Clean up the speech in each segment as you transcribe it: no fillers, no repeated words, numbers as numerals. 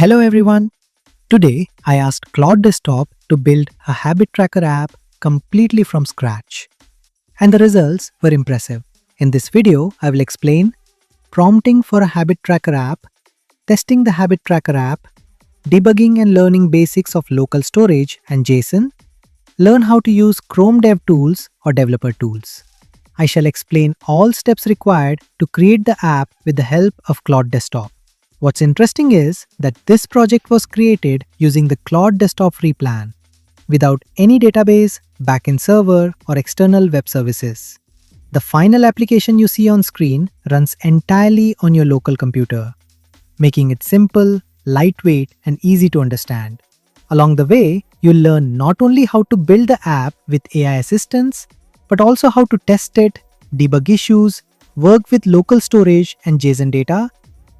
Hello everyone. Today I asked Claude Desktop to build a habit tracker app completely from scratch. And the results were impressive. In this video, I will explain prompting for a habit tracker app, testing the habit tracker app, debugging and learning basics of local storage and JSON, learn how to use Chrome Dev Tools or developer tools. I shall explain all steps required to create the app with the help of Claude Desktop. What's interesting is that this project was created using the Claude Desktop free plan, without any database, backend server, or external web services. The final application you see on screen runs entirely on your local computer, making it simple, lightweight, and easy to understand. Along the way, you'll learn not only how to build the app with AI assistance, but also how to test it, debug issues, work with local storage and JSON data,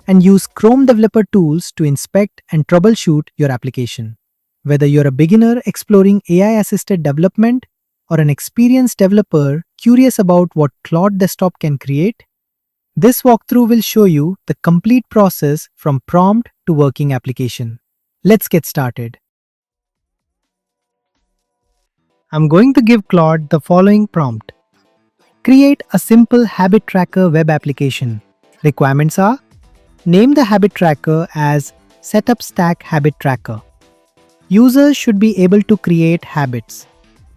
and use Chrome developer tools to inspect and troubleshoot your application. Whether you're a beginner exploring AI-assisted development or an experienced developer curious about what Claude Desktop can create, this walkthrough will show you the complete process from prompt to working application. Let's get started. I'm going to give Claude the following prompt. Create a simple habit tracker web application. Requirements are: name the habit tracker as SetupStack Habit Tracker. Users should be able to create habits.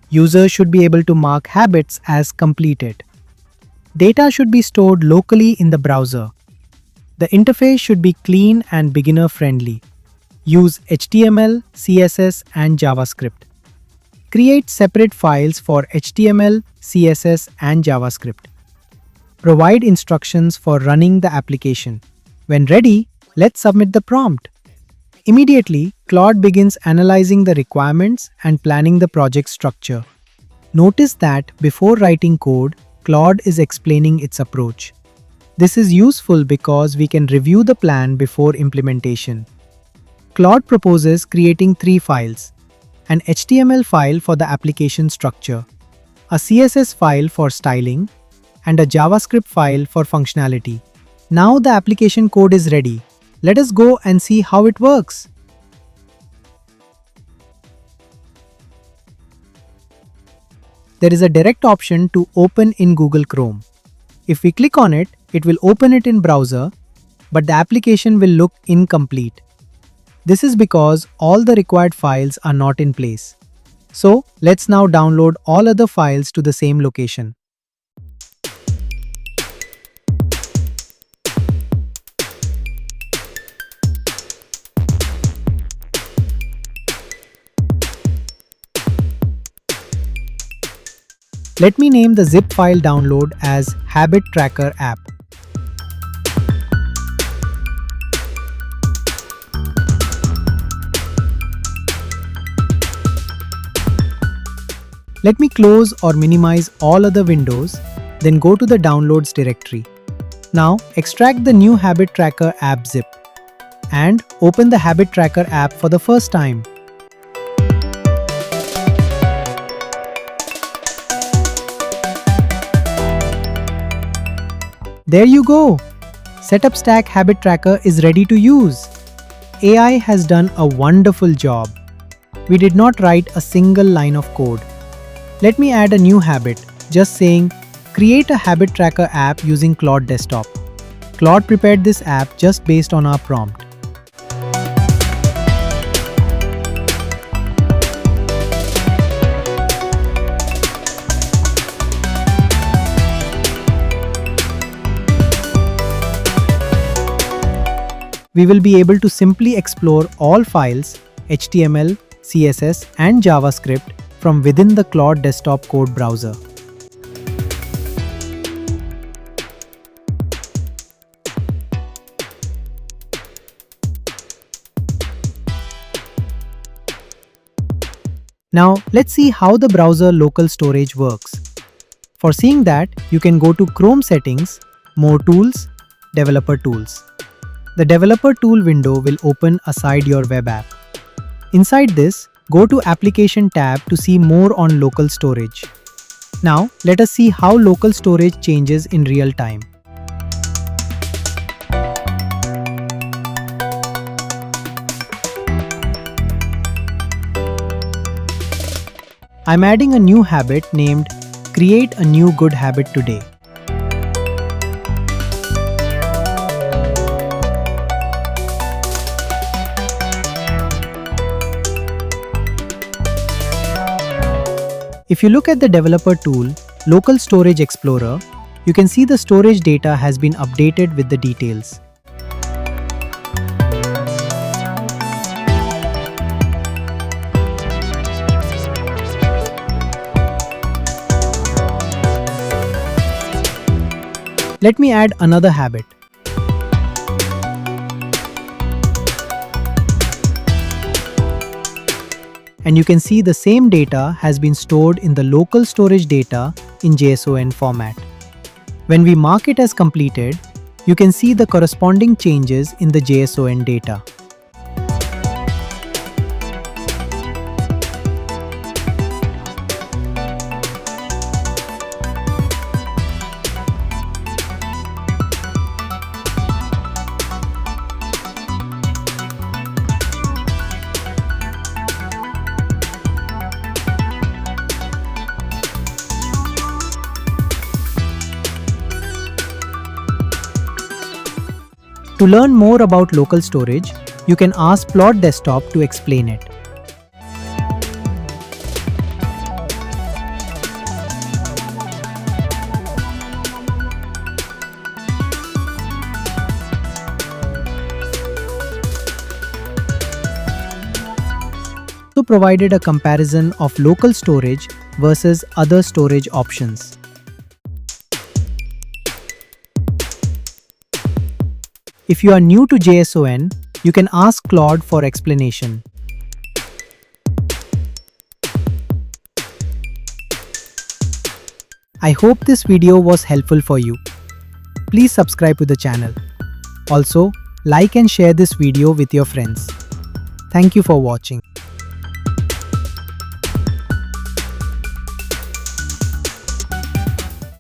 Users should be able to mark habits as completed. Data should be stored locally in the browser. The interface should be clean and beginner-friendly. Use HTML, CSS, and JavaScript. Create separate files for HTML, CSS, and JavaScript. Provide instructions for running the application. When ready, let's submit the prompt. Immediately, Claude begins analyzing the requirements and planning the project structure. Notice that before writing code, Claude is explaining its approach. This is useful because we can review the plan before implementation. Claude proposes creating 3 files: an HTML file for the application structure, a CSS file for styling, and a JavaScript file for functionality. Now the application code is ready. Let us go and see how it works. There is a direct option to open in Google Chrome. If we click on it, it will open it in browser, but the application will look incomplete. This is because all the required files are not in place. So let's now download all other files to the same location. Let me name the zip file download as Habit Tracker App. Let me close or minimize all other windows, then go to the Downloads directory. Now extract the new Habit Tracker app zip and open the Habit Tracker app for the first time. There you go! SetupStack Habit Tracker is ready to use. AI has done a wonderful job. We did not write a single line of code. Let me add a new habit, just saying, create a habit tracker app using Claude Desktop. Claude prepared this app just based on our prompt. We will be able to simply explore all files, HTML, CSS, and JavaScript from within the Claude Desktop code browser. Now let's see how the browser local storage works. For seeing that, you can go to Chrome Settings, More Tools, Developer Tools. The Developer Tool window will open aside your web app. Inside this, go to Application tab to see more on local storage. Now, let us see how local storage changes in real time. I'm adding a new habit named Create a New Good Habit Today. If you look at the developer tool, Local Storage Explorer, you can see the storage data has been updated with the details. Let me add another habit. And you can see the same data has been stored in the local storage data in JSON format. When we mark it as completed, you can see the corresponding changes in the JSON data. To learn more about local storage, you can ask Claude Desktop to explain it. Also provided a comparison of local storage versus other storage options. If you are new to JSON, you can ask Claude for explanation. I hope this video was helpful for you. Please subscribe to the channel. Also, like and share this video with your friends. Thank you for watching.